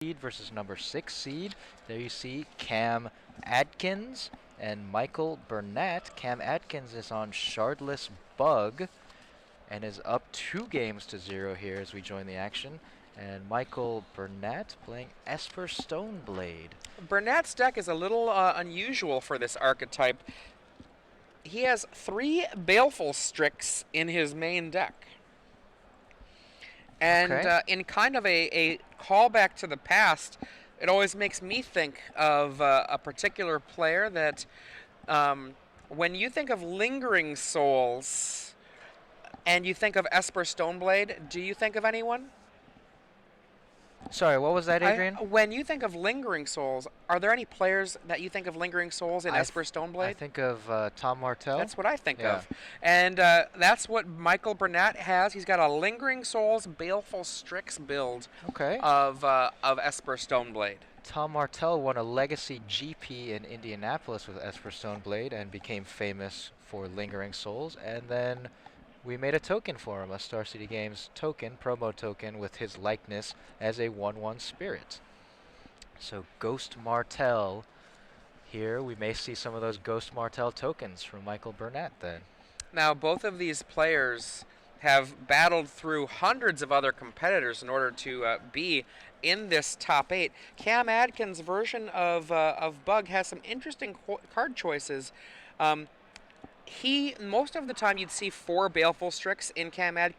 seed versus number 6 seed. There you see Cam Adkins and Michael Bernat. Cam Adkins is on Shardless Bug and is up 2 games to 0 here as we join the action. And Michael Bernat playing Esper Stoneblade. Bernat's deck is a little unusual for this archetype. He has 3 Baleful Strix in his main deck. And Okay. in kind of a callback to the past, it always makes me think of a particular player that when you think of Lingering Souls and you think of Esper Stoneblade, do you think of anyone? Sorry, what was that, Adrian? When you think of Lingering Souls, are there any players that you think of Lingering Souls in Esper I Stoneblade? think of Tom Martell. That's what I think Yeah. of. And that's what Michael Bernat has. He's got a Lingering Souls Baleful Strix build Okay. of Esper Stoneblade. Tom Martell won a Legacy GP in Indianapolis with Esper Stoneblade and became famous for Lingering Souls. And then we made a token for him, a Star City Games token, promo token, with his likeness as a 1/1 spirit. So Ghost Martell here. We may see some of those Ghost Martell tokens from Michael Bernat then. Now, both of these players have battled through hundreds of other competitors in order to be in this top 8. Cam Adkins' version of Bug has some interesting card choices. Most of the time you'd see 4 Baleful Strix in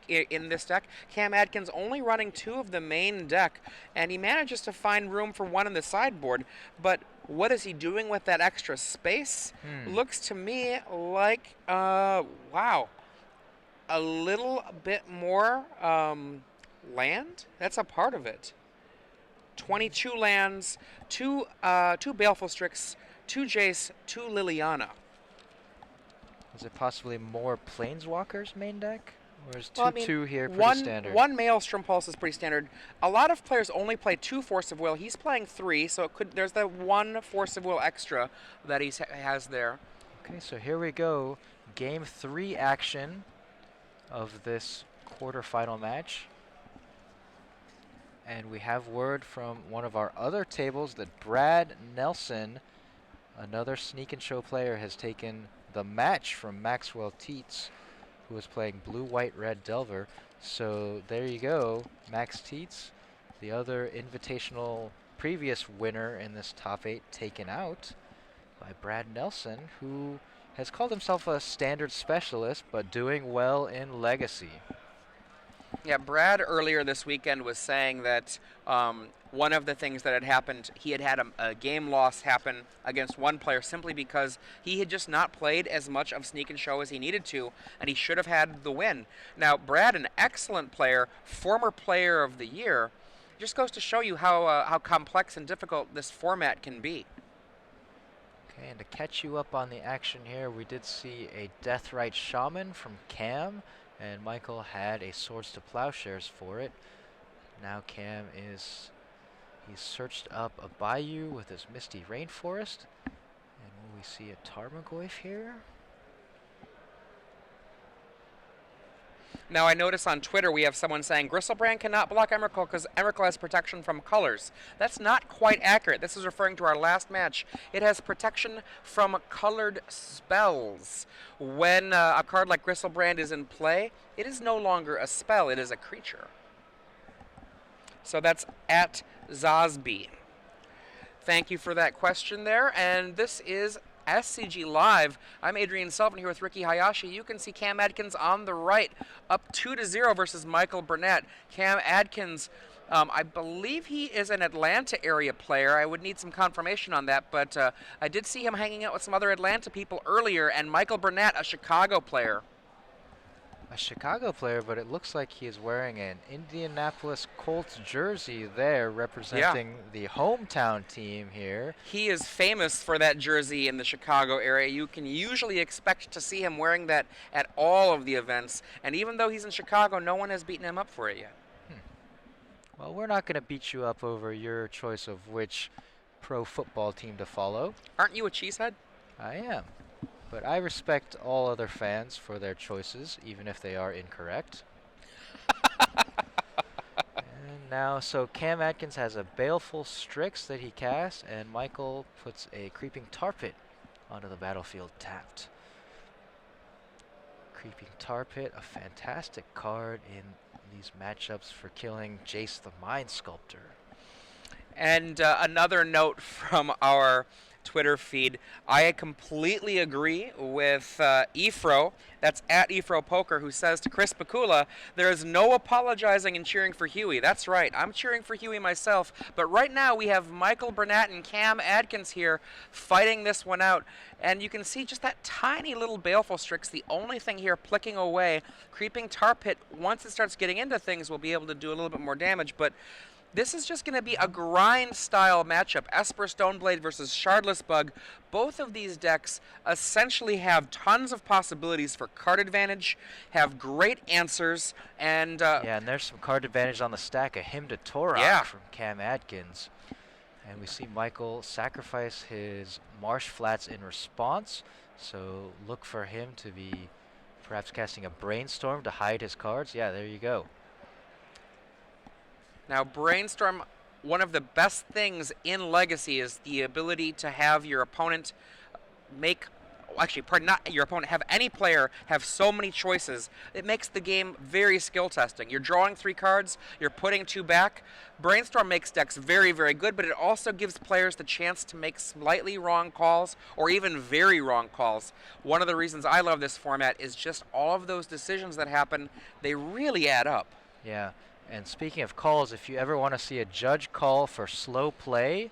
in this deck. Cam Adkins only running 2 of the main deck, and he manages to find room for 1 in the sideboard. But what is he doing with that extra space? Looks to me like, wow, a little bit more land. That's a part of it. 22 lands, 2 Baleful Strix, 2 Jace, 2 Liliana. Is it possibly more Planeswalkers main deck? Or is 2/2 Well, I mean, here pretty standard? One Maelstrom Pulse is pretty standard. A lot of players only play 2 Force of Will. He's playing 3, so there's that 1 Force of Will extra that he has there. Okay, so here we go. Game 3 action of this quarterfinal match. And we have word from one of our other tables that Brad Nelson, another Sneak and Show player, has taken the match from Maxwell Teets, who was playing Blue, White, Red Delver. So there you go, Max Teets, the other Invitational previous winner in this top 8, taken out by Brad Nelson, who has called himself a standard specialist, but doing well in Legacy. Yeah, Brad earlier this weekend was saying that one of the things that had happened, he had a game loss happen against one player simply because he had just not played as much of Sneak and Show as he needed to, and he should have had the win. Now, Brad, an excellent player, former player of the year, just goes to show you how complex and difficult this format can be. Okay, and to catch you up on the action here, we did see a Deathrite Shaman from Cam, and Michael had a Swords to Plowshares for it. Now Cam he's searched up a bayou with his Misty Rainforest. And will we see a Tarmogoyf here? Now I notice on Twitter we have someone saying Gristlebrand cannot block Emrakul because Emrakul has protection from colors. That's not quite accurate. This is referring to our last match. It has protection from colored spells. When a card like Gristlebrand is in play, it is no longer a spell, it is a creature. So that's at Zosby. Thank you for that question there, and this is SCG Live. I'm Adrian Sullivan here with Ricky Hayashi. You can see Cam Adkins on the right, up 2-0 versus Michael Bernat. Cam Adkins, I believe he is an Atlanta area player. I would need some confirmation on that, but I did see him hanging out with some other Atlanta people earlier, and Michael Bernat, a Chicago player. A Chicago player, but it looks like he is wearing an Indianapolis Colts jersey there, representing the hometown team here. He is famous for that jersey in the Chicago area. You can usually expect to see him wearing that at all of the events, and even though he's in Chicago, no one has beaten him up for it yet. Well, we're not going to beat you up over your choice of which pro football team to follow. Aren't you a cheesehead? I am. But I respect all other fans for their choices, even if they are incorrect. And now, so Cam Adkins has a Baleful Strix that he casts, and Michael puts a Creeping Tar Pit onto the battlefield tapped. Creeping Tar Pit, a fantastic card in these matchups for killing Jace the Mind Sculptor. And another note from our Twitter feed, I completely agree with Efro, that's at Efro Poker, who says to Chris Bakula, there is no apologizing and cheering for Huey. That's right, I'm cheering for Huey myself, but right now we have Michael Bernat and Cam Adkins here fighting this one out, and you can see just that tiny little Baleful Strix, the only thing here plicking away. Creeping Tar Pit, once it starts getting into things, will be able to do a little bit more damage, but this is just going to be a grind-style matchup. Esper Stoneblade versus Shardless Bug. Both of these decks essentially have tons of possibilities for card advantage, have great answers, and... yeah, and there's some card advantage on the stack. A Hymn to Torok from Cam Adkins. And we see Michael sacrifice his Marsh Flats in response, so look for him to be perhaps casting a Brainstorm to hide his cards. Yeah, there you go. Now, Brainstorm, one of the best things in Legacy is the ability to have your opponent make, actually, pardon, not your opponent, have any player have so many choices. It makes the game very skill testing. You're drawing 3 cards, you're putting 2 back. Brainstorm makes decks very, very good, but it also gives players the chance to make slightly wrong calls or even very wrong calls. One of the reasons I love this format is just all of those decisions that happen, they really add up. Yeah. And speaking of calls, if you ever want to see a judge call for slow play,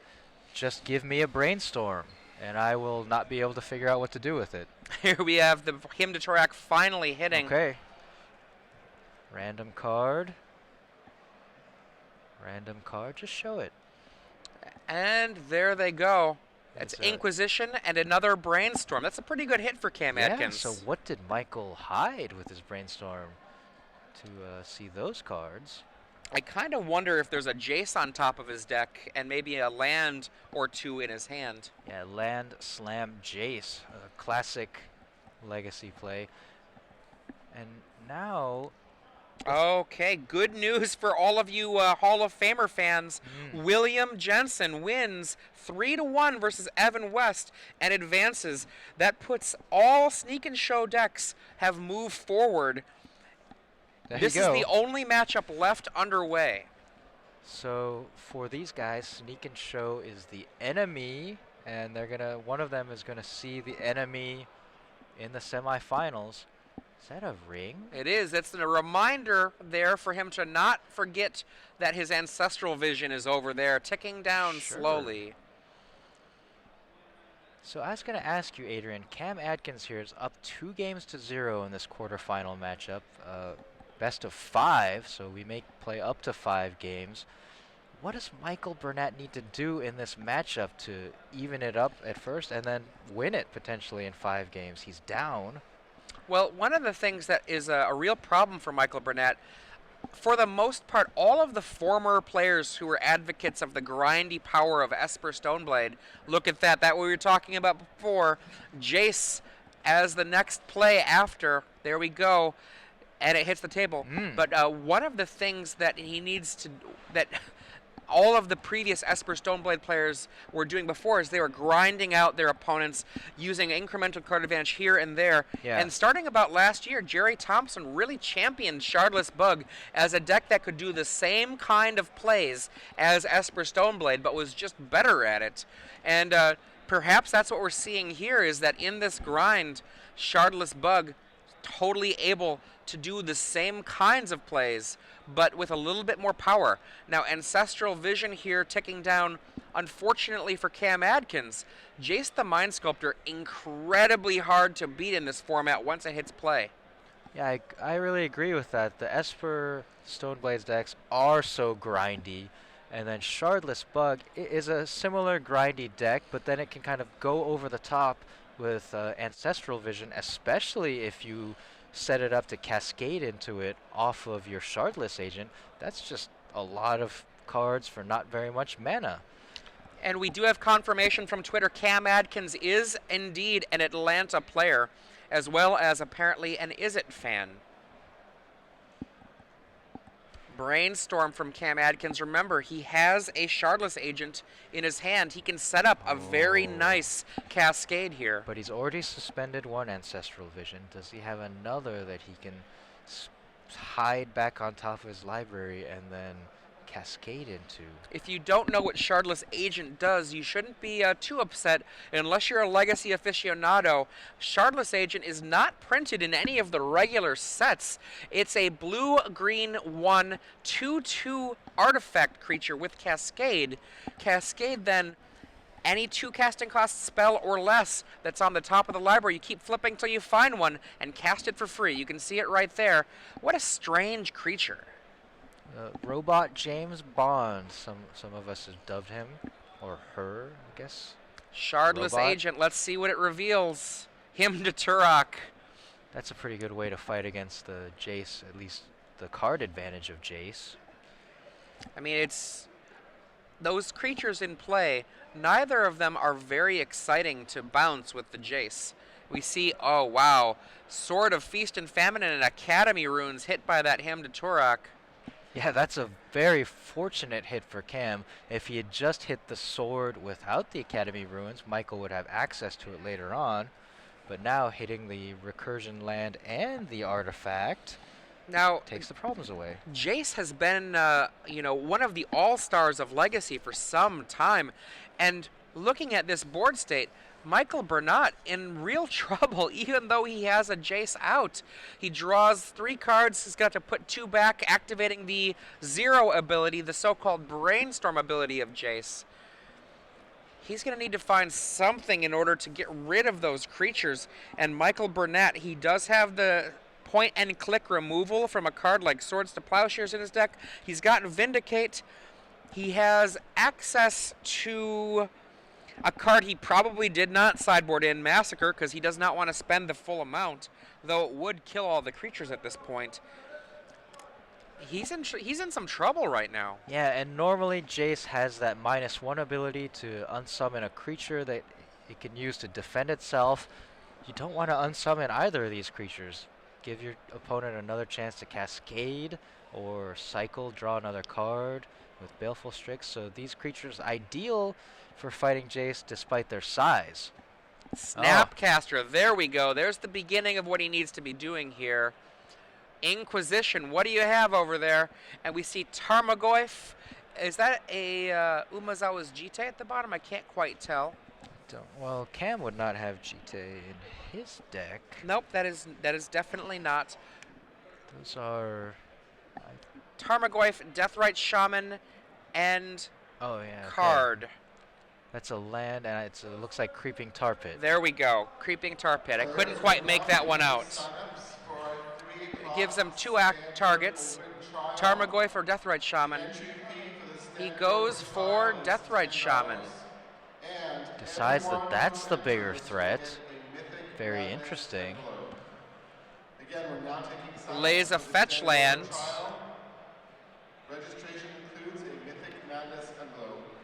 just give me a Brainstorm, and I will not be able to figure out what to do with it. Here we have the Hymn to Torok finally hitting. Okay. Random card. Random card, just show it. And there they go. It's Inquisition and another Brainstorm. That's a pretty good hit for Cam Adkins. So what did Michael hide with his Brainstorm to see those cards? I kind of wonder if there's a Jace on top of his deck and maybe a land or 2 in his hand. Yeah, Land Slam Jace, a classic Legacy play. And now... Okay, good news for all of you Hall of Famer fans. William Jensen wins 3-1 versus Evan West and advances. That puts all Sneak and Show decks have moved forward. This is the only matchup left underway. So for these guys, Sneak and Show is the enemy, and they're gonna. One of them is gonna see the enemy in the semifinals. Is that a ring? It is. It's a reminder there for him to not forget that his ancestral vision is over there, ticking down slowly. So I was going to ask you, Adrian, Cam Adkins here is up 2-0 in this quarterfinal matchup. Best of 5, so we may play up to 5 games. What does Michael Bernat need to do in this matchup to even it up at first and then win it potentially in 5 games? He's down. Well, one of the things that is a real problem for Michael Bernat, for the most part, all of the former players who were advocates of the grindy power of Esper Stoneblade, look at that, we were talking about before, Jace as the next play after, there we go, and it hits the table. But one of the things that he needs to, that all of the previous Esper Stoneblade players were doing before is they were grinding out their opponents using incremental card advantage here and there. And starting about last year, Jerry Thompson really championed Shardless Bug as a deck that could do the same kind of plays as Esper Stoneblade, but was just better at it. And perhaps that's what we're seeing here, is that in this grind, Shardless Bug totally able to do the same kinds of plays, but with a little bit more power. Now, Ancestral Vision here ticking down, unfortunately for Cam Adkins. Jace the Mind Sculptor, incredibly hard to beat in this format once it hits play. Yeah, I really agree with that. The Esper Stoneblades decks are so grindy, and then Shardless Bug is a similar grindy deck, but then it can kind of go over the top with Ancestral Vision, especially if you set it up to cascade into it off of your Shardless agent. That's just a lot of cards for not very much mana. And we do have confirmation from Twitter, Cam Adkins is indeed an Atlanta player, as well as apparently an Is It fan. Brainstorm from Cam Adkins. Remember, he has a Shardless Agent in his hand. He can set up a very nice cascade here. But he's already suspended one Ancestral Vision. Does he have another that he can hide back on top of his library and then cascade into? If you don't know what Shardless Agent does, you shouldn't be too upset unless you're a Legacy aficionado. Shardless Agent is not printed in any of the regular sets. It's a blue-green 1 2/2 artifact creature with Cascade. Cascade then, any 2 casting cost spell or less that's on the top of the library, you keep flipping till you find one and cast it for free. You can see it right there. What a strange creature. Robot James Bond, some of us have dubbed him, or her, I guess. Shardless Robot. Agent, let's see what it reveals. Hymn to Turok. That's a pretty good way to fight against the Jace, at least the card advantage of Jace. I mean, it's those creatures in play, neither of them are very exciting to bounce with the Jace. We see, oh wow, Sword of Feast and Famine and an Academy runes hit by that Hymn to Turok. Yeah, that's a very fortunate hit for Cam. If he had just hit the sword without the Academy ruins, Michael would have access to it later on. But now hitting the recursion land and the artifact now takes the problems away. Jace has been, one of the all-stars of Legacy for some time. And looking at this board state, Michael Bernat in real trouble, even though he has a Jace out. He draws 3 cards. He's got to put 2 back, activating the 0 ability, the so-called Brainstorm ability of Jace. He's going to need to find something in order to get rid of those creatures. And Michael Bernat, he does have the point and click removal from a card like Swords to Plowshares in his deck. He's got Vindicate. He has access to a card he probably did not sideboard in, Massacre, because he does not want to spend the full amount, though it would kill all the creatures at this point. He's in some trouble right now. Yeah, and normally Jace has that -1 ability to unsummon a creature that it can use to defend itself. You don't want to unsummon either of these creatures. Give your opponent another chance to cascade or cycle, draw another card with Baleful Strix. So these creatures ideal for fighting Jace despite their size. Snapcaster, there we go. There's the beginning of what he needs to be doing here. Inquisition, what do you have over there? And we see Tarmogoyf. Is that a Umezawa's Jite at the bottom? I can't quite tell. Well, Cam would not have Jite in his deck. Nope, that is definitely not. Those are Tarmogoyf, Deathrite Shaman, and card. Okay. That's a land, and it looks like Creeping Tar Pit. There we go, Creeping Tar Pit. I couldn't quite make that one out. It gives them 2 targets, Tarmogoyf or Deathrite Shaman. He goes for Deathrite Shaman. Decides that that's the bigger threat. Very interesting. Lays a fetch land. Registration includes a Mythic Madness envelope.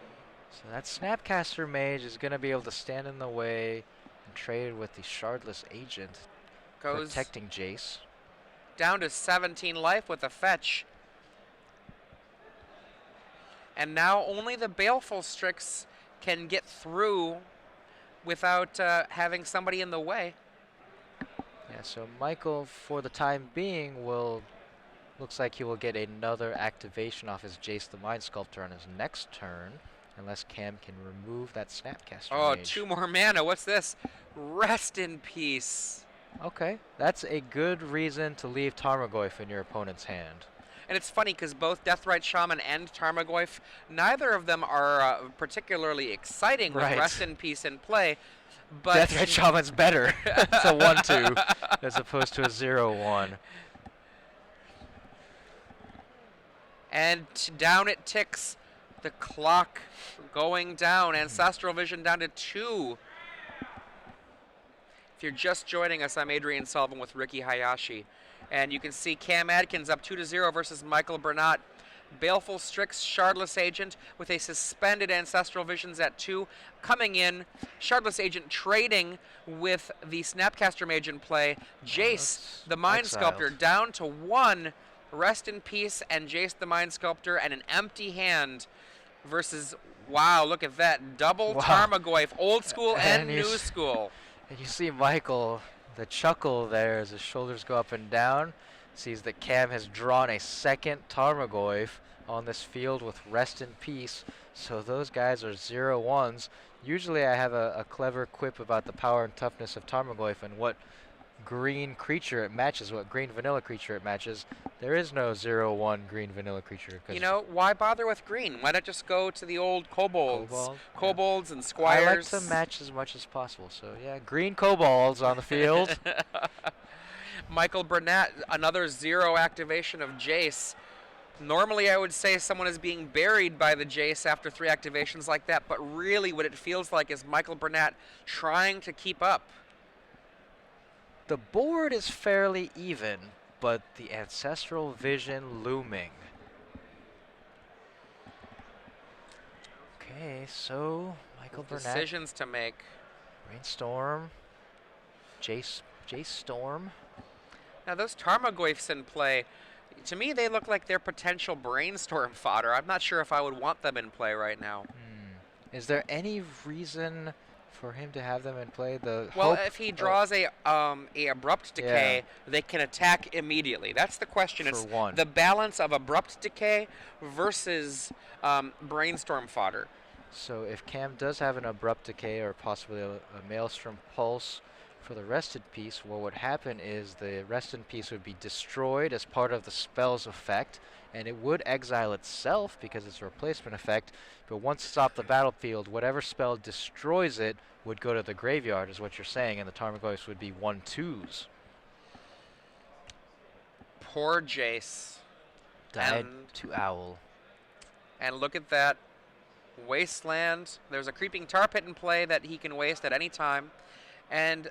So that Snapcaster Mage is going to be able to stand in the way and trade with the Shardless Agent, Goes protecting Jace. Down to 17 life with a fetch. And now only the Baleful Strix can get through without having somebody in the way. Yeah, so Michael, for the time being, looks like he will get another activation off his Jace the Mind Sculptor on his next turn, unless Cam can remove that Snapcaster Oh, Mage. 2 more mana. What's this? Rest in peace. Okay, that's a good reason to leave Tarmogoyf in your opponent's hand. And it's funny because both Deathrite Shaman and Tarmogoyf, neither of them are particularly exciting with Rest in Peace in play. But Deathrite Shaman's better. It's a 1/2 as opposed to a 0/1. And down it ticks. The clock going down. Ancestral Vision down to 2. If you're just joining us, I'm Adrian Sullivan with Ricky Hayashi. And you can see Cam Adkins up 2-0 versus Michael Bernat. Baleful Strix, Shardless Agent with a suspended Ancestral Visions at 2. Coming in, Shardless Agent trading with the Snapcaster Mage in play. Jace, the Mind Sculptor, down to 1. Rest in Peace and Jace the Mind Sculptor, and an empty hand versus, wow, look at that. Double Wow. Tarmogoyf, old school and you new school. And you see Michael, the chuckle there as his shoulders go up and down, sees that Cam has drawn a second Tarmogoyf on this field with Rest in Peace. So those guys are 0-1s. Usually I have a clever quip about the power and toughness of Tarmogoyf and what green creature it matches, what green vanilla creature it matches. There is no 0-1 green vanilla creature. You know, why bother with green? Why not just go to the old kobolds? Kobolds and squires. I like to match as much as possible. So yeah, green kobolds on the field. Michael Bernat, another 0 activation of Jace. Normally I would say someone is being buried by the Jace after 3 activations like that, but really what it feels like is Michael Bernat trying to keep up. The board is fairly even, but the Ancestral Vision looming. Okay, so Michael Bernat. Decisions to make. Rainstorm. Jace Storm. Now those Tarmogoyfs in play, to me they look like they're potential brainstorm fodder. I'm not sure if I would want them in play right now. Is there any reason for him to have them in play? Well, if he draws a abrupt decay, they can attack immediately. That's the question. It's the balance of abrupt decay versus brainstorm fodder. So if Cam does have an abrupt decay or possibly a Maelstrom Pulse for the Rested Piece, what would happen is the Rested Piece would be destroyed as part of the spell's effect, and it would exile itself because it's a replacement effect, but once it's off the battlefield, whatever spell destroys it would go to the graveyard, is what you're saying, and the Tarmogoyfs would be 1/2s. Poor Jace. Died to Owl. And look at that. Wasteland. There's a Creeping Tar Pit in play that he can waste at any time. And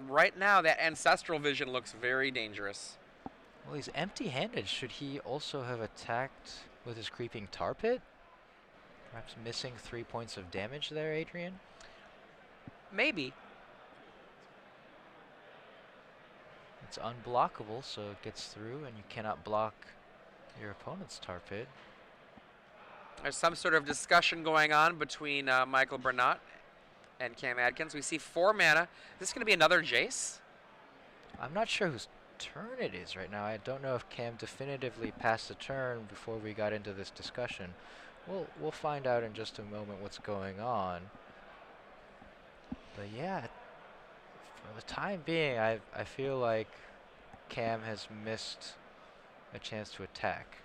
right now, that Ancestral Vision looks very dangerous. Well, he's empty-handed. Should he also have attacked with his Creeping Tar Pit? Perhaps missing 3 points of damage there, Adrian? Maybe. It's unblockable, so it gets through, and you cannot block your opponent's Tar Pit. There's some sort of discussion going on between Michael Bernat and Cam Adkins. We see 4 mana. Is this going to be another Jace? I'm not sure whose turn it is right now. I don't know if Cam definitively passed the turn before we got into this discussion. We'll find out in just a moment what's going on. But yeah, for the time being, I feel like Cam has missed a chance to attack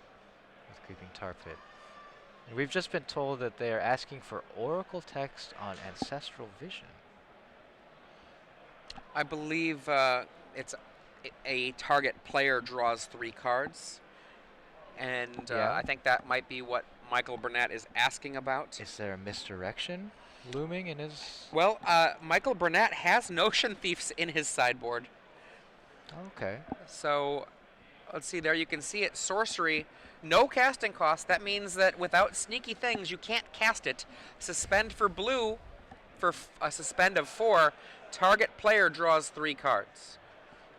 with Creeping Tar Pit. And we've just been told that they are asking for Oracle text on Ancestral Vision. I believe it's a target player draws 3 cards. And I think that might be what Michael Bernat is asking about. Is there a misdirection looming in his... Well, Michael Bernat has Notion Thieves in his sideboard. Okay. So, let's see there. You can see it. Sorcery, no casting cost. That means that without sneaky things, you can't cast it. Suspend for blue, for a suspend of 4, target player draws 3 cards.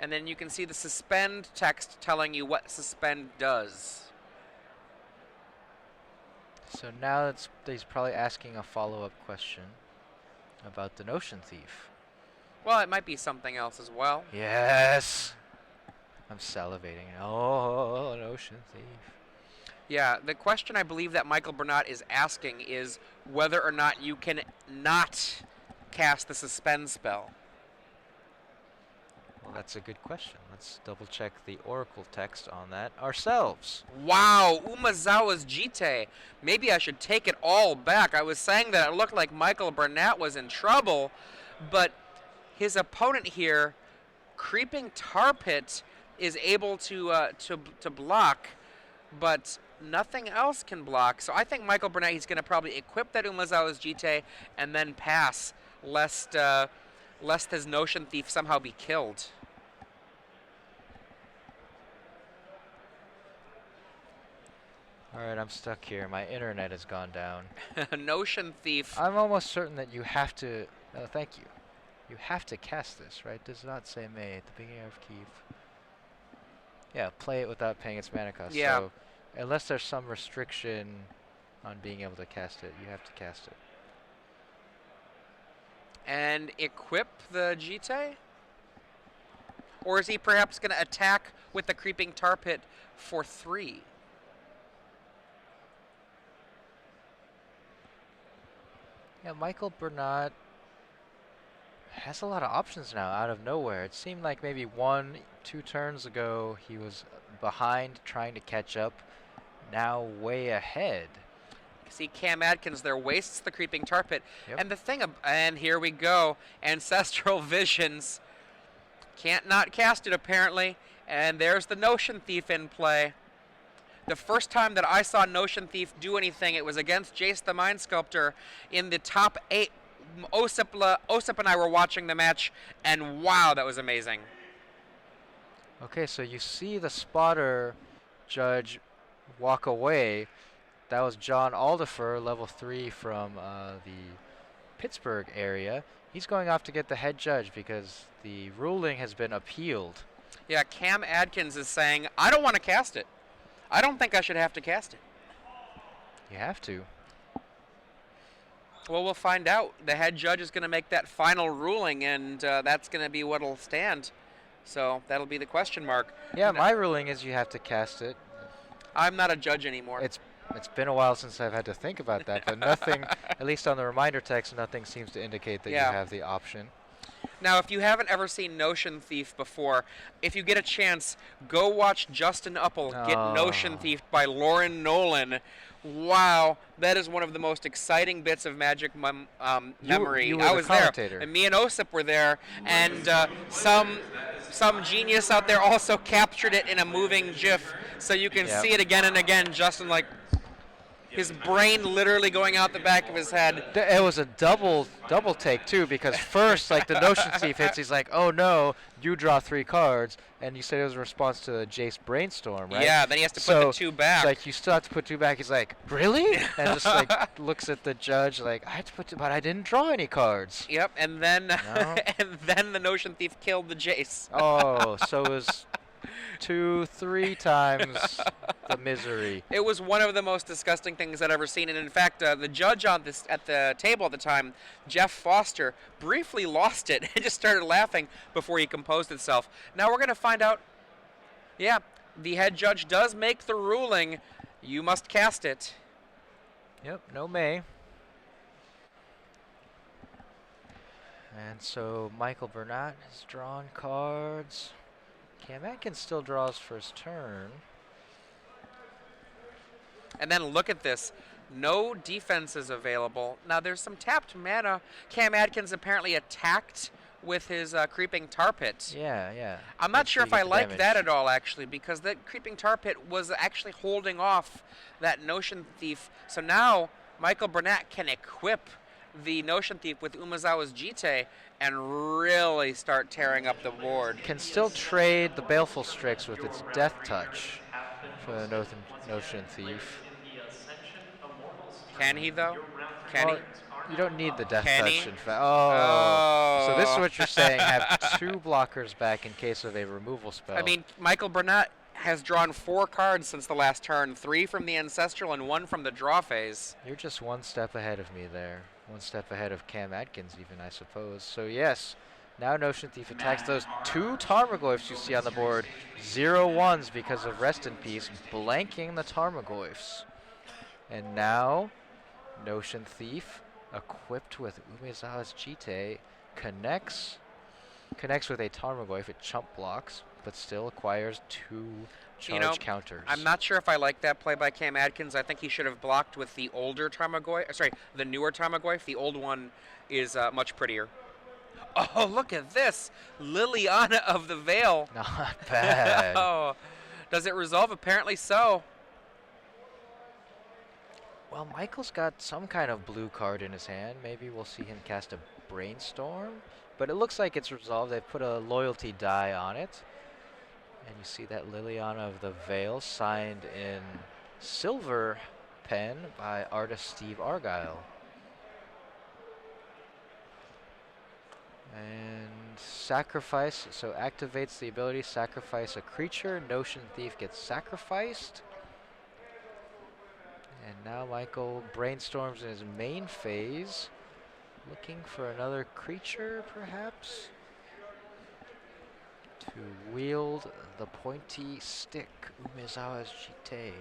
And then you can see the suspend text telling you what suspend does. So now he's probably asking a follow-up question about the Notion Thief. Well, it might be something else as well. Yes! I'm salivating. Oh, Notion Thief. Yeah, the question I believe that Michael Bernat is asking is whether or not you can not cast the suspend spell. Well, that's a good question. Let's double check the Oracle text on that ourselves. Wow, Umezawa's Jite. Maybe I should take it all back. I was saying that it looked like Michael Bernat was in trouble, but his opponent here, Creeping Tar Pit, is able to block, but nothing else can block. So I think Michael Bernat, he's going to probably equip that Umezawa's Jite and then pass, lest his Notion Thief somehow be killed. Alright, I'm stuck here. My internet has gone down. Notion Thief. I'm almost certain that you have to... Oh, thank you. You have to cast this, right? Does not say may at the beginning of Keith. Yeah, play it without paying its mana cost. Yeah. So unless there's some restriction on being able to cast it, you have to cast it. And equip the Jite? Or is he perhaps going to attack with the Creeping Tar Pit for 3? Yeah, Michael Bernat has a lot of options now out of nowhere. It seemed like maybe 1-2 turns ago he was behind trying to catch up, now way ahead. See, Cam Adkins there wastes the Creeping Tar Pit. Yep. And the thing, and here we go, Ancestral Visions. Can't not cast it apparently, and there's the Notion Thief in play. The first time that I saw Notion Thief do anything, it was against Jace the Mind Sculptor in the top 8. Osip and I were watching the match, and wow, that was amazing. Okay, so you see the spotter judge walk away. That was John Aldifer, level 3 from the Pittsburgh area. He's going off to get the head judge because the ruling has been appealed. Yeah, Cam Adkins is saying, I don't want to cast it. I don't think I should have to cast it. You have to. Well, we'll find out. The head judge is going to make that final ruling, and that's going to be what'll stand. So that'll be the question mark. Yeah, my ruling is you have to cast it. I'm not a judge anymore. It's been a while since I've had to think about that, but nothing, at least on the reminder text, nothing seems to indicate that you have the option. Now, if you haven't ever seen Notion Thief before, if you get a chance, go watch Justin Uppel get Notion Thief by Lauren Nolan. Wow, that is one of the most exciting bits of Magic memory. You were I was the commentator. there, and me and Osip were there, and some genius out there also captured it in a moving GIF, so you can see it again and again. Justin, like, his brain literally going out the back of his head. It was a double take too, because first, like, the Notion Thief hits, he's like, "Oh no, you draw 3 cards," and you said it was a response to the Jace Brainstorm, right? Yeah, then he has to put the 2 back. It's like, you still have to put 2 back. He's like, "Really?" And just like looks at the judge like, "I had to put 2, but I didn't draw any cards." Yep, and then and then the Notion Thief killed the Jace. Oh, so it was 2-3 times the misery. It was one of the most disgusting things I'd ever seen, and in fact, the judge on this at the table at the time, Jeff Foster, briefly lost it and just started laughing before he composed himself. Now we're going to find out. Yeah, the head judge does make the ruling. You must cast it. Yep, no May. And so Michael Bernat has drawn cards. Cam Atkins still draws for his turn. And then look at this. No defense is available. Now there's some tapped mana. Cam Atkins apparently attacked with his Creeping Tar Pit. Yeah. I'm not sure if I like damage. that at all, actually, because that Creeping Tar Pit was actually holding off that Notion Thief. So now Michael Bernat can equip the Notion Thief with Umezawa's Jite and really start tearing up the board. Can still trade the Baleful Strix with its Death Touch for the Notion Thief. Can he, though? Can he? You don't need the Death Can Touch, he? in fact. Oh. So this is what you're saying, have 2 blockers back in case of a removal spell. I mean, Michael Bernat has drawn 4 cards since the last turn, 3 from the Ancestral and 1 from the draw phase. You're just 1 step ahead of me there. 1 step ahead of Cam Atkins even, I suppose. So yes, now Notion Thief attacks those 2 Tarmogoyfs you see on the board. 0/1s because of Rest in Peace, blanking the Tarmogoyfs. And now Notion Thief, equipped with Umezawa's Jite, connects with a Tarmogoyf. It chump blocks, but still acquires 2 charge counters. I'm not sure if I like that play by Cam Adkins. I think he should have blocked with the older Tarmogoyf. Sorry, the newer Tarmogoyf. The old one is much prettier. Oh, look at this. Liliana of the Veil. Not bad. Oh, does it resolve? Apparently so. Well, Michael's got some kind of blue card in his hand. Maybe we'll see him cast a Brainstorm. But it looks like it's resolved. They put a loyalty die on it. And you see that Liliana of the Veil signed in silver pen by artist Steve Argyle. And sacrifice, so activates the ability sacrifice a creature. Notion Thief gets sacrificed. And now Michael brainstorms in his main phase, looking for another creature, perhaps, to wield the pointy stick, Umezawa's Jite.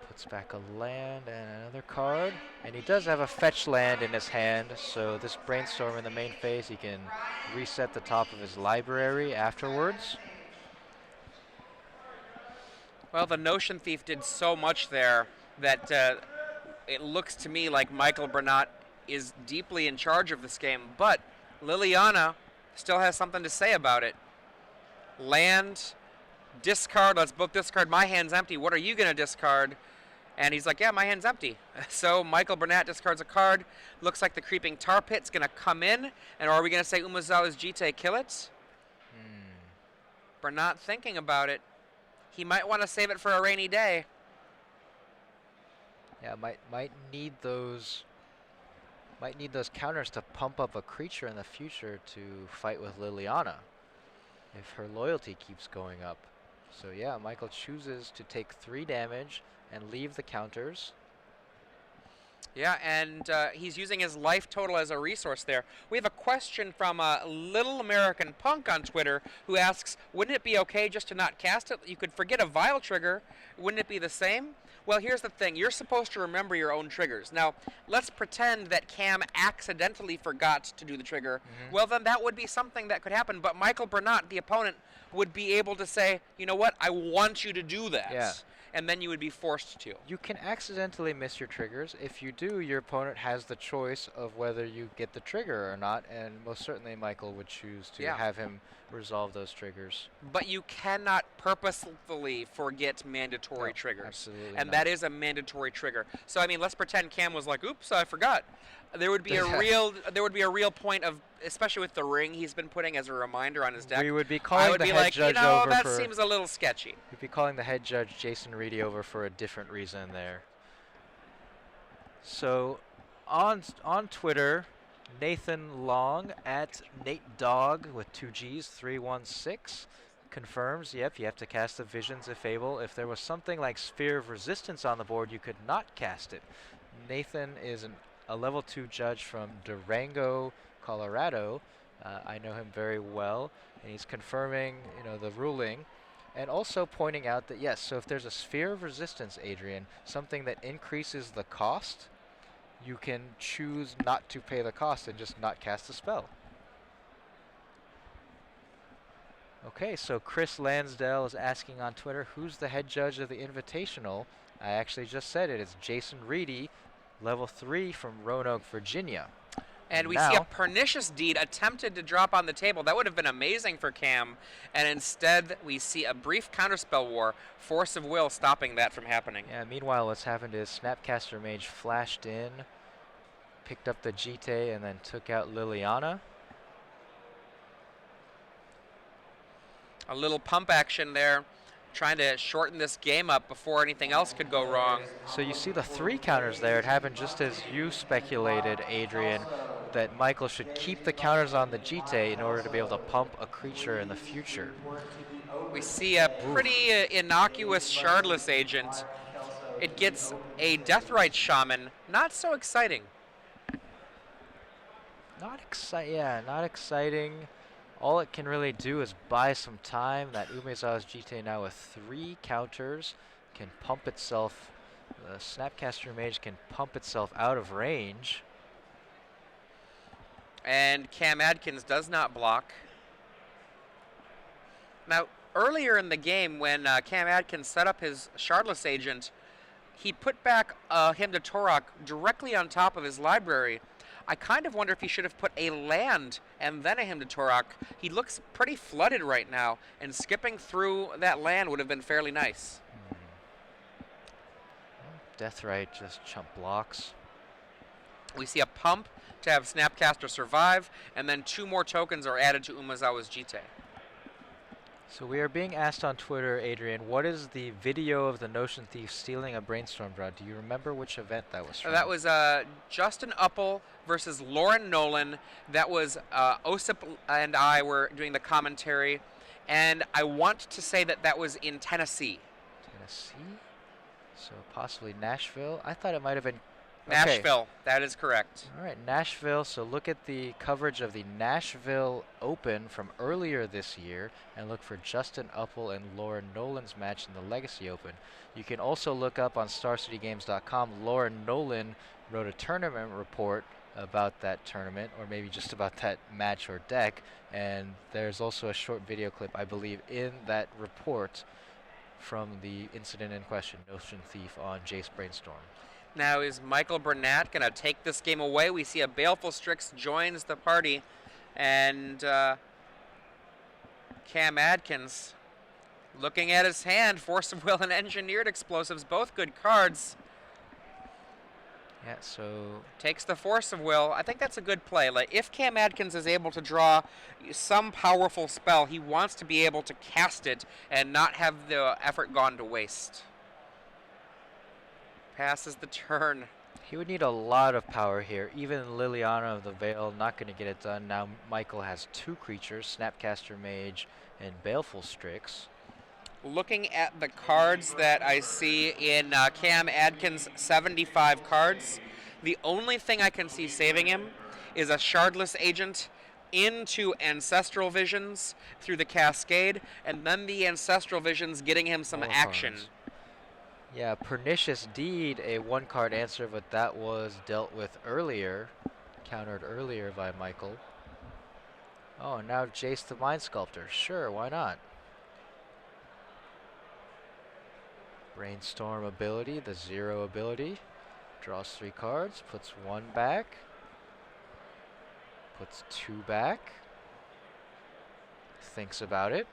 Puts back a land and another card. And he does have a fetch land in his hand, so this brainstorm in the main phase, he can reset the top of his library afterwards. Well, the Notion Thief did so much there that it looks to me like Michael Bernat is deeply in charge of this game, but Liliana still has something to say about it. Land, discard, let's both discard. My hand's empty. What are you going to discard? And he's like, yeah, my hand's empty. So Michael Bernat discards a card. Looks like the Creeping Tar Pit's going to come in. And are we going to say Umezawa's Jite kill it? Bernat thinking about it. He might want to save it for a rainy day. Yeah, might need those counters to pump up a creature in the future to fight with Liliana if her loyalty keeps going up. So yeah, Michael chooses to take 3 damage and leave the counters. Yeah, and he's using his life total as a resource there. We have a question from Little American Punk on Twitter who asks, wouldn't it be okay just to not cast it? You could forget a Vile trigger. Wouldn't it be the same? Well, here's the thing. You're supposed to remember your own triggers. Now, let's pretend that Cam accidentally forgot to do the trigger. Well, then that would be something that could happen. But Michael Bernat, the opponent, would be able to say, you know what, I want you to do that. Yeah. And then you would be forced to. You can accidentally miss your triggers. If you do, your opponent has the choice of whether you get the trigger or not, and most certainly Michael would choose to have him resolve those triggers. But you cannot purposefully forget mandatory triggers. Absolutely and not. that is a mandatory trigger. So I mean, let's pretend Cam was like, oops, I forgot. There would be a real point of, especially with the ring he's been putting as a reminder on his deck. We would be calling the head judge you know, over that for, seems a little sketchy. we'd be calling the head judge Jason Reedy over for a different reason there. So on Twitter, Nathan Long at Nate Dog with 2 G's 316 confirms, yep, you have to cast the Visions if able. If there was something like Sphere of Resistance on the board, you could not cast it. Nathan is a level 2 judge from Durango, Colorado. I know him very well, and he's confirming, the ruling, and also pointing out that yes, so if there's a Sphere of Resistance, Adrian, something that increases the cost, you can choose not to pay the cost and just not cast the spell. Okay, so Chris Lansdale is asking on Twitter, who's the head judge of the Invitational? I actually just said it. It's Jason Reedy, level 3 from Roanoke, Virginia. And we see a Pernicious Deed attempted to drop on the table. That would have been amazing for Cam. And instead, we see a brief counterspell war, Force of Will stopping that from happening. Yeah, meanwhile, what's happened is Snapcaster Mage flashed in, picked up the Jite, and then took out Liliana. A little pump action there, trying to shorten this game up before anything else could go wrong. So you see the 3 counters there. It happened just as you speculated, Adrian, that Michael should keep the counters on the Jite in order to be able to pump a creature in the future. We see a pretty innocuous Shardless Agent. It gets a Deathrite Shaman. Not so exciting. Not exciting. All it can really do is buy some time. That Umezawa's Jite now with 3 counters can pump itself. The Snapcaster Mage can pump itself out of range. And Cam Adkins does not block. Now, earlier in the game when Cam Adkins set up his Shardless Agent, he put back Hymn to Torok directly on top of his library. I kind of wonder if he should have put a land and then a Hymn to Torok. He looks pretty flooded right now, and skipping through that land would have been fairly nice. Deathrite just chump blocks. We see a pump to have Snapcaster survive, and then 2 more tokens are added to Umezawa's Jite. So we are being asked on Twitter, Adrian, what is the video of the Notion Thief stealing a brainstorm draw? Do you remember which event that was from? That was Justin Uppel versus Lauren Nolan. That was Osip and I were doing the commentary. And I want to say that that was in Tennessee. Tennessee? So possibly Nashville? I thought it might have been... Nashville, Okay. that is correct. All right, Nashville. So look at the coverage of the Nashville Open from earlier this year and look for Justin Uppel and Lauren Nolan's match in the Legacy Open. You can also look up on StarCityGames.com. Lauren Nolan wrote a tournament report about that tournament, or maybe just about that match or deck, and there's also a short video clip, I believe, in that report from the incident in question, Notion Thief on Jace Brainstorm. Now is Michael Bernat going to take this game away? We see a Baleful Strix joins the party, and Cam Adkins looking at his hand. Force of Will and Engineered Explosives, both good cards. Yeah, so... Takes the Force of Will. I think that's a good play. Like, if Cam Adkins is able to draw some powerful spell, he wants to be able to cast it and not have the effort gone to waste. Passes the turn. He would need a lot of power here. Even Liliana of the Veil not going to get it done. Now Michael has two creatures, Snapcaster Mage and Baleful Strix. Looking at the cards that I see in Cam Adkins' 75 cards, the only thing I can see saving him is a Shardless Agent into Ancestral Visions through the Cascade, and then the Ancestral Visions getting him some action. Cards. Yeah, Pernicious Deed, a one-card answer, but that was dealt with earlier, countered earlier by Michael. Oh, now Jace the Mind Sculptor. Sure, why not? Brainstorm ability, the 0 ability. Draws 3 cards, puts 1 back. Puts 2 back. Thinks about it.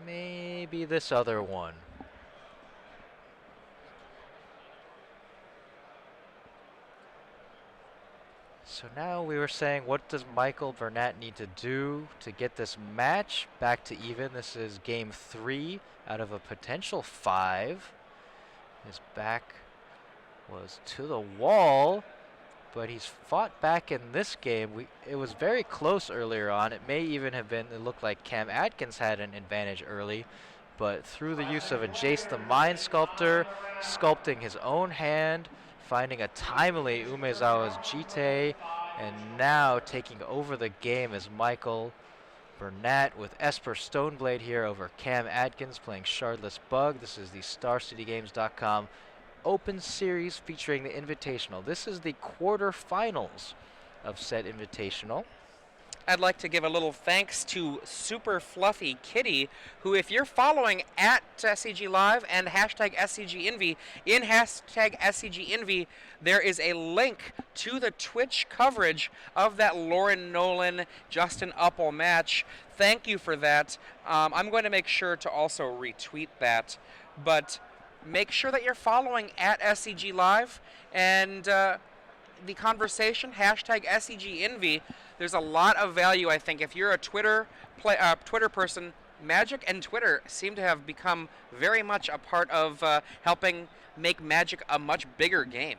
Maybe this other one. So now we were saying, what does Michael Bernat need to do to get this match back to even? This is game 3 out of a potential 5. His back was to the wall, but he's fought back in this game. It was very close earlier on. It may even have been, it looked like Cam Adkins had an advantage early, but through the use of a Jace the Mind Sculptor, sculpting his own hand, finding a timely Umezawa's Jite, and now taking over the game is Michael Bernat with Esper Stoneblade here over Cam Adkins playing Shardless Bug. This is the StarCityGames.com Open Series featuring the Invitational. This is the quarterfinals of said Invitational. I'd like to give a little thanks to Super Fluffy Kitty, who, if you're following at SCG Live and hashtag SCGINVI, in hashtag SCGINVI, there is a link to the Twitch coverage of that Lauren Nolan, Justin Uppel match. Thank you for that. I'm going to make sure to also retweet that, but make sure that you're following at SCG Live and the conversation, hashtag SCGINVI. There's a lot of value, I think. If you're a Twitter person, Magic and Twitter seem to have become very much a part of helping make Magic a much bigger game.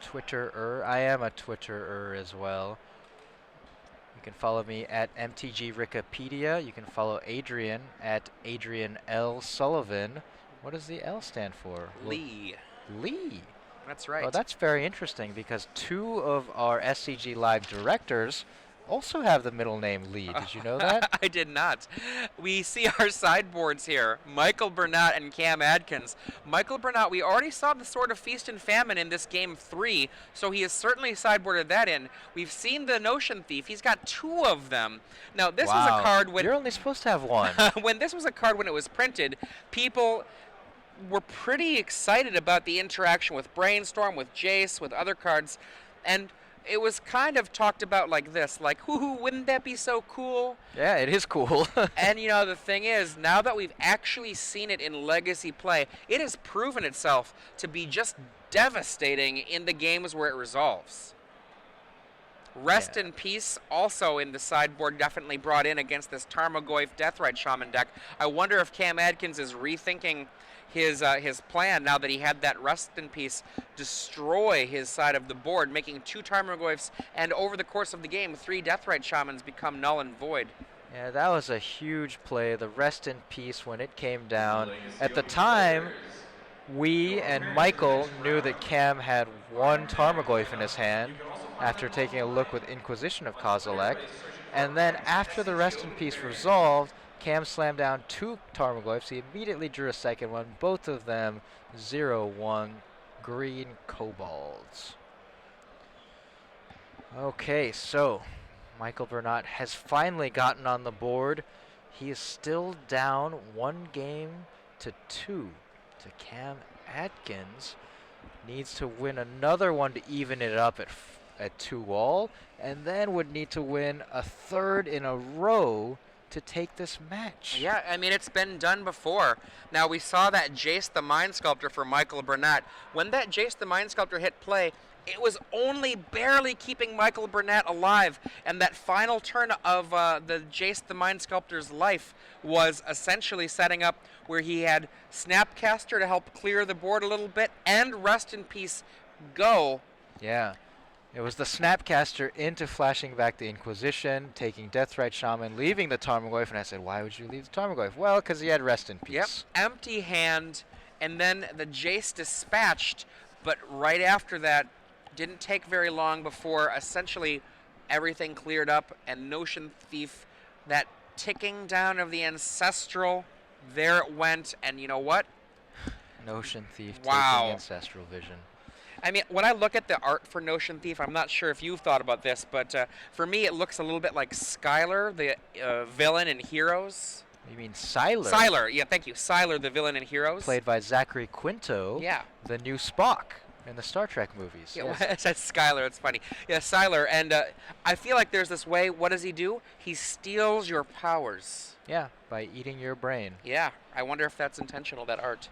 Twitterer. I am a Twitterer as well. You can follow me at MTG Wikipedia. You can follow Adrian at Adrian L. Sullivan. What does the L stand for? Lee. Lee. That's right. Well, that's very interesting because 2 of our SCG Live directors also have the middle name Lee. Did you know that? I did not. We see our sideboards here. Michael Bernat and Cam Adkins. Michael Bernat, we already saw the Sword of Feast and Famine in this game 3, so he has certainly sideboarded that in. We've seen the Notion Thief. He's got 2 of them. Now, this was a card when... You're only supposed to have 1. When this was a card when it was printed, people were pretty excited about the interaction with Brainstorm, with Jace, with other cards, and it was kind of talked about like this, like, hoo-hoo, wouldn't that be so cool? Yeah, it is cool. And, you know, the thing is, now that we've actually seen it in Legacy play, it has proven itself to be just devastating in the games where it resolves. Rest in Peace, also in the sideboard, definitely brought in against this Tarmogoyf Deathrite Shaman deck. I wonder if Cam Adkins is rethinking his plan now that he had that Rest in Peace destroy his side of the board, making 2 Tarmogoyfs, and over the course of the game, 3 Deathrite Shamans become null and void. Yeah, that was a huge play. The Rest in Peace when it came down. At the time, we and Michael knew that Cam had 1 Tarmogoyf in his hand after taking a look with Inquisition of Kozilek. And then after the Rest in Peace resolved, Cam slammed down 2 Tarmogoyfs. He immediately drew a second one, both of them 0-1 green kobolds. Okay, so Michael Bernat has finally gotten on the board. He is still down 1 game to 2 to Cam Adkins. Needs to win another one to even it up at 2-all, and then would need to win a 3rd in a row to take this match. Yeah, I mean, it's been done before. Now, we saw that Jace the Mind Sculptor for Michael Bernat. When that Jace the Mind Sculptor hit play, it was only barely keeping Michael Bernat alive, and that final turn of the Jace the Mind Sculptor's life was essentially setting up where he had Snapcaster to help clear the board a little bit, and Rest in Peace go. Yeah. It was the Snapcaster into flashing back the Inquisition, taking Deathrite Shaman, leaving the Tarmogoyf, and I said, why would you leave the Tarmogoyf? Well, because he had Rest in Peace. Yep, empty hand, and then the Jace dispatched, but right after that, didn't take very long before essentially everything cleared up, and Notion Thief, that ticking down of the Ancestral, there it went, and you know what? Notion Thief Wow. taking Ancestral Vision. I mean, when I look at the art for Notion Thief, I'm not sure if you've thought about this, but for me it looks a little bit like Skylar, the villain in Heroes. You mean Sylar? Sylar, yeah, thank you. Sylar, the villain in Heroes. Played by Zachary Quinto, Yeah. the new Spock in the Star Trek movies. Yeah, Yes. well, it says Skylar, it's funny. Yeah, Sylar, and I feel like there's this way, what does he do? He steals your powers. Yeah, by eating your brain. Yeah, I wonder if that's intentional, that art.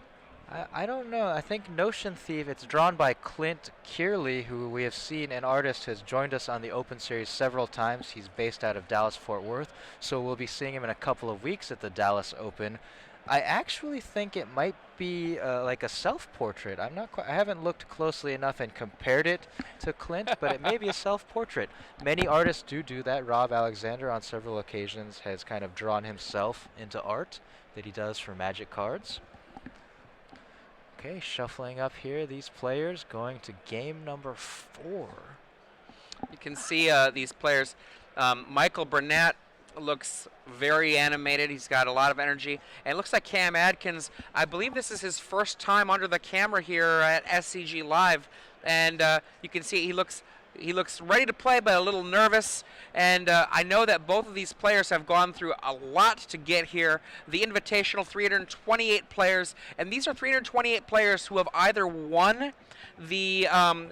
I don't know. I think Notion Thief, it's drawn by Clint Kearley, who we have seen, an artist, has joined us on the Open Series several times. He's based out of Dallas-Fort Worth, so we'll be seeing him in a couple of weeks at the Dallas Open. I actually think it might be like a self-portrait. I haven't looked closely enough and compared it to Clint, but it may be a self-portrait. Many artists do that. Rob Alexander on several occasions has kind of drawn himself into art that he does for Magic cards. Okay, shuffling up here, these players going to game number 4. You can see these players. Michael Bernat looks very animated. He's got a lot of energy. And it looks like Cam Adkins, I believe this is his first time under the camera here at SCG Live. And you can see he looks ready to play, but a little nervous. And I know that both of these players have gone through a lot to get here. The Invitational, 328 players. And these are 328 players who have either won the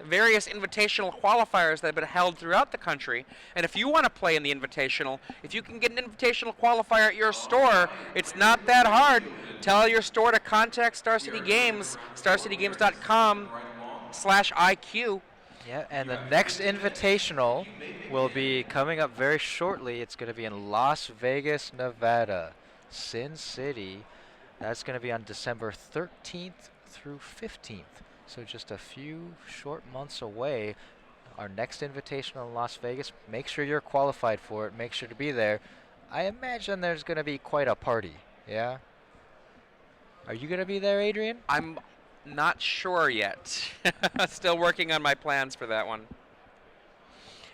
various Invitational qualifiers that have been held throughout the country. And if you want to play in the Invitational, if you can get an Invitational qualifier at your store, it's not that hard. Tell your store to contact Star City Games, starcitygames.com/IQ. Yeah, and the next Invitational will be coming up very shortly. It's going to be in Las Vegas, Nevada, Sin City. That's going to be on December 13th through 15th. So just a few short months away. Our next Invitational in Las Vegas. Make sure you're qualified for it. Make sure to be there. I imagine there's going to be quite a party. Yeah? Are you going to be there, Adrian? I'm not sure yet. Still working on my plans for that one.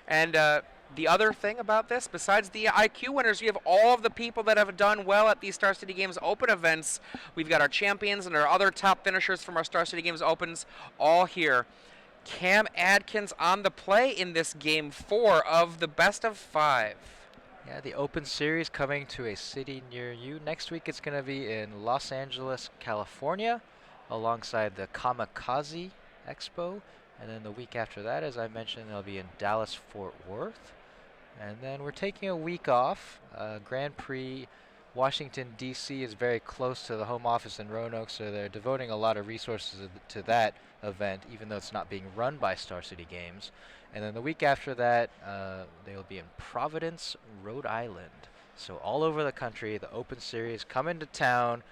And the other thing about this, besides the IQ winners, we have all of the people that have done well at these Star City Games Open events. We've got our champions and our other top finishers from our Star City Games Opens all here. Cam Adkins on the play in this Game 4 of the best of 5. Yeah, the Open Series coming to a city near you. Next week it's going to be in Los Angeles, California, alongside the Kamikaze Expo. And then the week after that, as I mentioned, they'll be in Dallas-Fort Worth. And then we're taking a week off. Grand Prix Washington, D.C. is very close to the home office in Roanoke, so they're devoting a lot of resources to that event, even though it's not being run by Star City Games. And then the week after that, they'll be in Providence, Rhode Island. So all over the country, the Open Series come into town.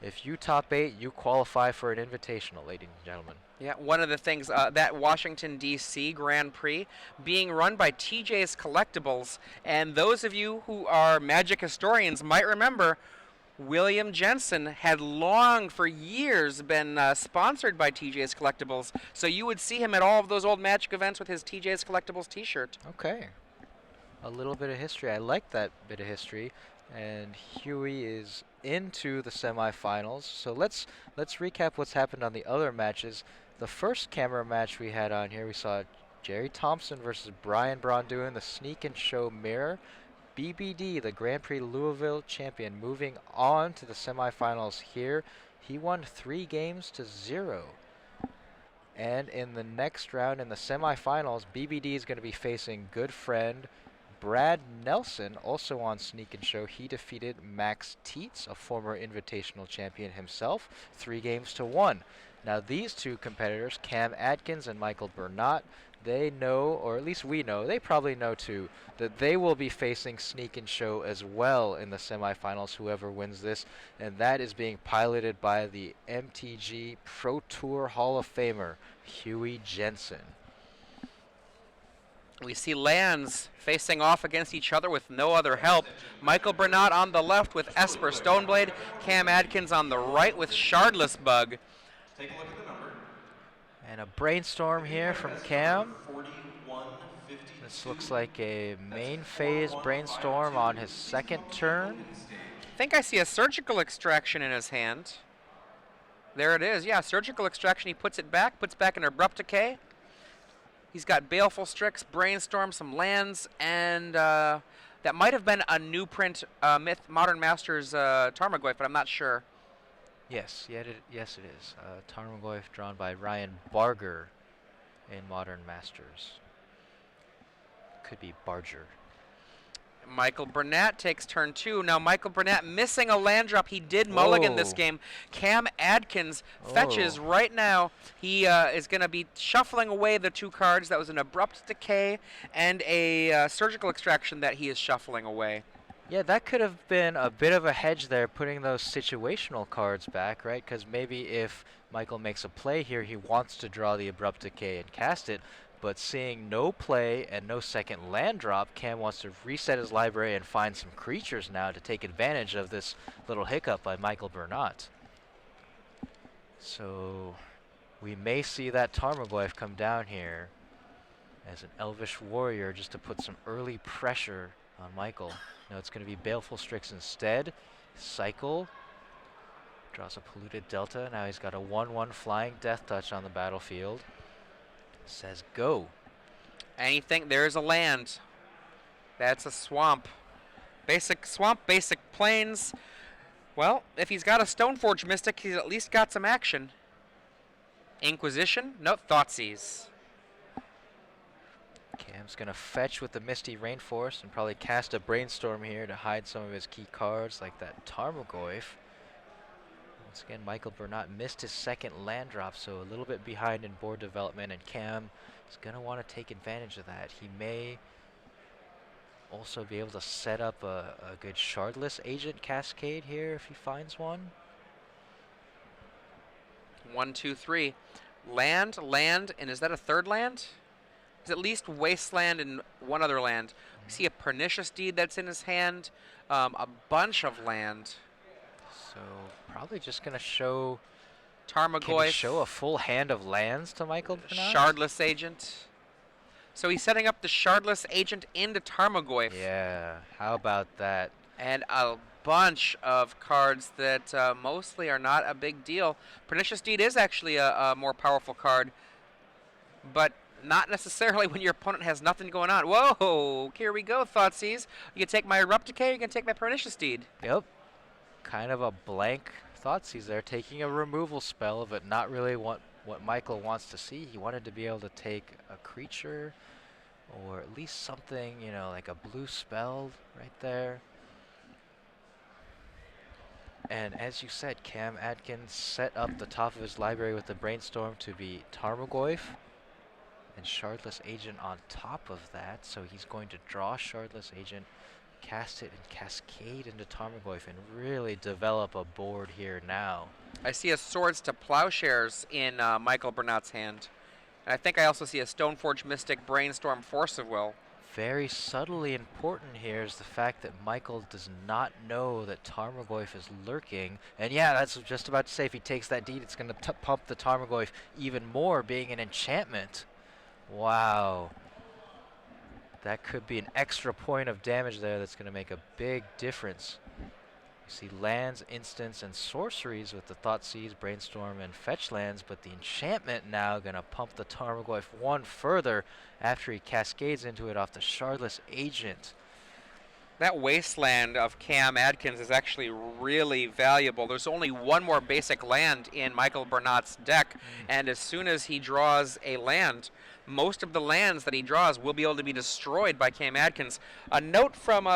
If you top 8, you qualify for an invitational, ladies and gentlemen. Yeah, one of the things, that Washington, D.C. Grand Prix being run by TJ's Collectibles, and those of you who are Magic historians might remember William Jensen had long, for years, been sponsored by TJ's Collectibles, so you would see him at all of those old Magic events with his TJ's Collectibles t-shirt. Okay. A little bit of history. I like that bit of history. And Huey is into the semifinals. So let's recap what's happened on the other matches. The first camera match we had on here, we saw Jerry Thompson versus Brian Braun the Sneak and Show Mirror. BBD, the Grand Prix Louisville champion, moving on to the semifinals here. He won 3 games to 0. And in the next round, in the semifinals, BBD is going to be facing good friend Brad Nelson, also on Sneak and Show. He defeated Max Tietz, a former Invitational champion himself, 3 games to 1. Now these two competitors, Cam Adkins and Michael Bernat, they know, or at least we know, they probably know too, that they will be facing Sneak and Show as well in the semifinals, whoever wins this, and that is being piloted by the MTG Pro Tour Hall of Famer, Huey Jensen. We see lands facing off against each other with no other help. Michael Bernat on the left with Esper Stoneblade, Cam Adkins on the right with Shardless Bug. Take a look at the number. And a brainstorm here from Cam. 4152. This looks like a main phase brainstorm on his second turn. I think I see a surgical extraction in his hand. There it is. Yeah, surgical extraction. He puts back an Abrupt Decay. He's got Baleful Strix, Brainstorm, some lands, and that might have been a new print Modern Masters Tarmogoyf, but I'm not sure. Yes, yes it is. Tarmogoyf drawn by Ryan Barger in Modern Masters. Could be Barger. Michael Bernat takes turn 2. Now Michael Bernat missing a land drop. He did mulligan this game. Cam Adkins fetches right now. He is going to be shuffling away the 2 cards. That was an Abrupt Decay and a Surgical Extraction that he is shuffling away. Yeah, that could have been a bit of a hedge there, putting those situational cards back, right? Because maybe if Michael makes a play here, he wants to draw the Abrupt Decay and cast it. But seeing no play and no second land drop, Cam wants to reset his library and find some creatures now to take advantage of this little hiccup by Michael Bernat. So we may see that Tarmogoyf come down here as an Elvish Warrior just to put some early pressure on Michael. No, it's going to be Baleful Strix instead. Cycle. Draws a Polluted Delta. Now he's got a 1/1 Flying Death Touch on the battlefield. Says go. Anything, there's a land. That's a swamp. Basic swamp, basic plains. Well, if he's got a Stoneforge Mystic, he's at least got some action. Inquisition? No, Thoughtseize. Cam's going to fetch with the Misty Rainforest and probably cast a Brainstorm here to hide some of his key cards like that Tarmogoyf. Once again, Michael Bernat missed his second land drop, so a little bit behind in board development, and Cam is going to want to take advantage of that. He may also be able to set up a good Shardless Agent Cascade here if he finds one. 1, 2, 3. Land, and is that a third land? There's at least Wasteland and one other land. We see a Pernicious Deed that's in his hand, a bunch of land. So probably just going to show Tarmogoyf. Can he show a full hand of lands to Michael Bernat? Shardless Agent. So he's setting up the Shardless Agent into Tarmogoyf. Yeah, how about that? And a bunch of cards that mostly are not a big deal. Pernicious Deed is actually a more powerful card, but not necessarily when your opponent has nothing going on. Whoa, here we go, Thoughtseize. You can take my Abrupt Decay, you can take my Pernicious Deed. Yep. Kind of a blank Thoughtseize there, taking a removal spell, but not really what Michael wants to see. He wanted to be able to take a creature or at least something, you know, like a blue spell right there. And as you said, Cam Adkins set up the top of his library with the Brainstorm to be Tarmogoyf and Shardless Agent on top of that. So he's going to draw Shardless Agent, cast it, and cascade into Tarmogoyf and really develop a board here now. I see a Swords to Plowshares in Michael Bernat's hand. And I think I also see a Stoneforge Mystic Brainstorm Force of Will. Very subtly important here is the fact that Michael does not know that Tarmogoyf is lurking. And yeah, that's just about to say, if he takes that deed, it's going to pump the Tarmogoyf even more, being an enchantment. Wow. That could be an extra point of damage there that's going to make a big difference. You see lands, instants, and sorceries with the Thoughtseize, Brainstorm, and Fetch lands, but the enchantment now going to pump the Tarmogoyf one further after he cascades into it off the Shardless Agent. That Wasteland of Cam Adkins is actually really valuable. There's only one more basic land in Michael Bernat's deck, and as soon as he draws a land, most of the lands that he draws will be able to be destroyed by Cam Adkins. A note from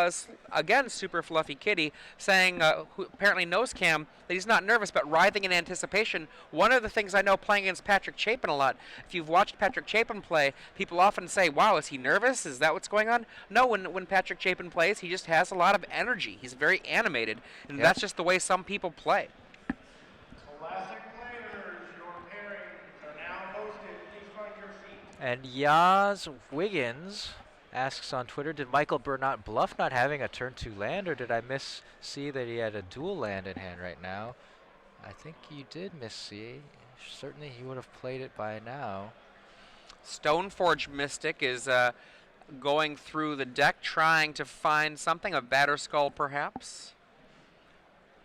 again, Super Fluffy Kitty, saying, who apparently knows Cam, that he's not nervous but writhing in anticipation. One of the things I know playing against Patrick Chapin a lot, if you've watched Patrick Chapin play, people often say, wow, is he nervous? Is that what's going on? No, when Patrick Chapin plays, he just has a lot of energy. He's very animated, and that's just the way some people play. Classic players, your pairings are now posted. Please find your seat. And Yaz Wiggins asks on Twitter, did Michael Bernat bluff not having a turn 2 land, or did I see that he had a dual land in hand right now? I think you did see. Certainly he would have played it by now. Stoneforge Mystic is going through the deck trying to find something, a Batterskull perhaps.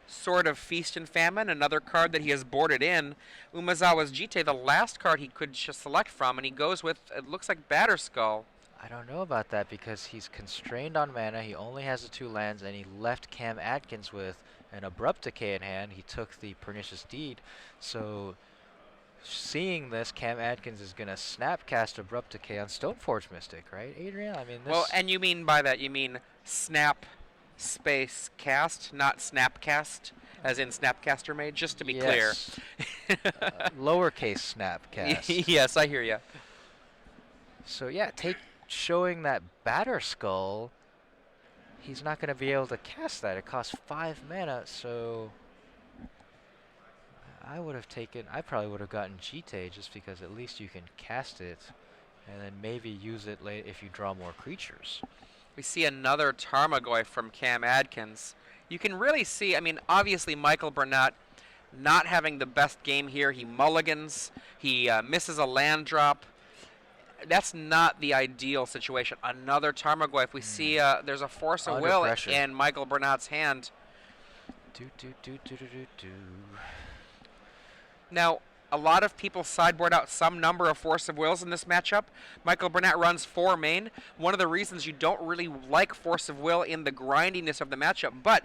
Sword of Feast and Famine, another card that he has boarded in. Umezawa's Jite, the last card he could just select from, and he goes with, it looks like Batterskull. I don't know about that because he's constrained on mana. He only has the 2 lands, and he left Cam Adkins with an Abrupt Decay in hand. He took the Pernicious Deed. So seeing this, Cam Adkins is going to Snapcast Abrupt Decay on Stoneforge Mystic, right, Adrian? I mean, this... Well, and you mean by that, you mean Snap Space Cast, not Snapcast, as in Snapcaster Mage, just to be clear. Lowercase Snapcast. Yes, I hear you. So yeah, showing that Batterskull, he's not going to be able to cast that. It costs 5 mana, so I probably would have gotten Jite just because at least you can cast it and then maybe use it if you draw more creatures. We see another Tarmogoyf from Cam Adkins. You can really see, I mean, obviously Michael Bernat not having the best game here. He mulligans, he misses a land drop. That's not the ideal situation. Another Tarmogoyf. We see there's a Force of Will in Michael Bernat's hand. Now, a lot of people sideboard out some number of Force of Wills in this matchup. Michael Bernat runs 4 main. One of the reasons you don't really like Force of Will in the grindiness of the matchup, but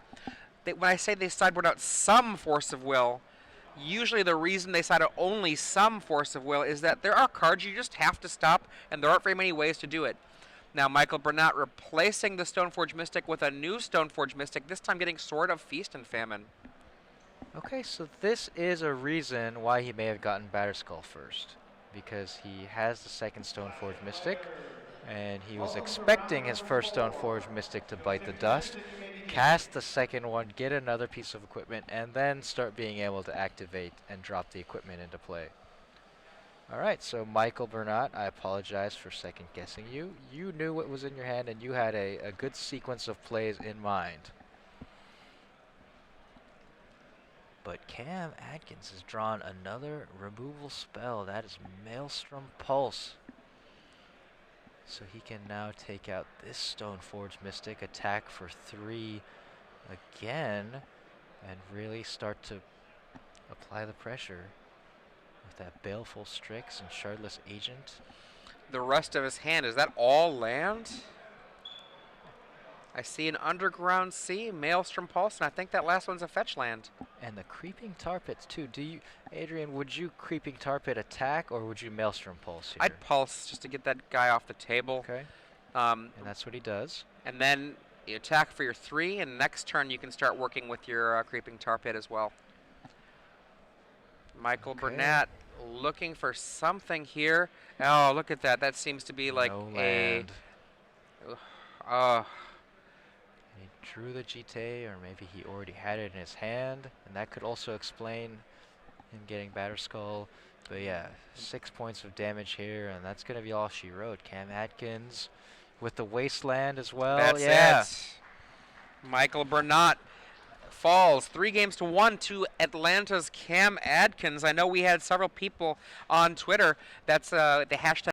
when I say they sideboard out some Force of Will, usually the reason they side out only some Force of Will is that there are cards you just have to stop, and there aren't very many ways to do it. Now, Michael Bernat replacing the Stoneforge Mystic with a new Stoneforge Mystic, this time getting Sword of Feast and Famine. Okay, so this is a reason why he may have gotten Batterskull first, because he has the second Stoneforge Mystic, and he was expecting his first Stoneforge Mystic to bite the dust, cast the second one, get another piece of equipment, and then start being able to activate and drop the equipment into play. Alright, so Michael Bernat, I apologize for second guessing you. You knew what was in your hand, and you had a good sequence of plays in mind. But Cam Adkins has drawn another removal spell. That is Maelstrom Pulse. So he can now take out this Stoneforge Mystic, attack for 3 again, and really start to apply the pressure with that Baleful Strix and Shardless Agent. The rest of his hand, is that all land? I see an Underground Sea, Maelstrom Pulse, and I think that last one's a fetch land. And the Creeping Tar Pits too. Adrian, would you Creeping Tar Pit attack, or would you Maelstrom Pulse here? I'd Pulse just to get that guy off the table. Okay. And that's what he does. And then You attack for your 3, and next turn you can start working with your creeping tar pit as well. Michael Okay. Bernat looking for something here. Oh, look at that. That seems to be like No land. Uh, He drew the GT, or maybe he already had it in his hand, and that could also explain him getting Batter Skull. But yeah, 6 points of damage here, and that's going to be all she wrote. Cam Adkins with the Wasteland as well. that's Yeah. it. Michael Bernat falls 3-1 to Atlanta's Cam Adkins. I know we had several people on Twitter. That's the hashtag.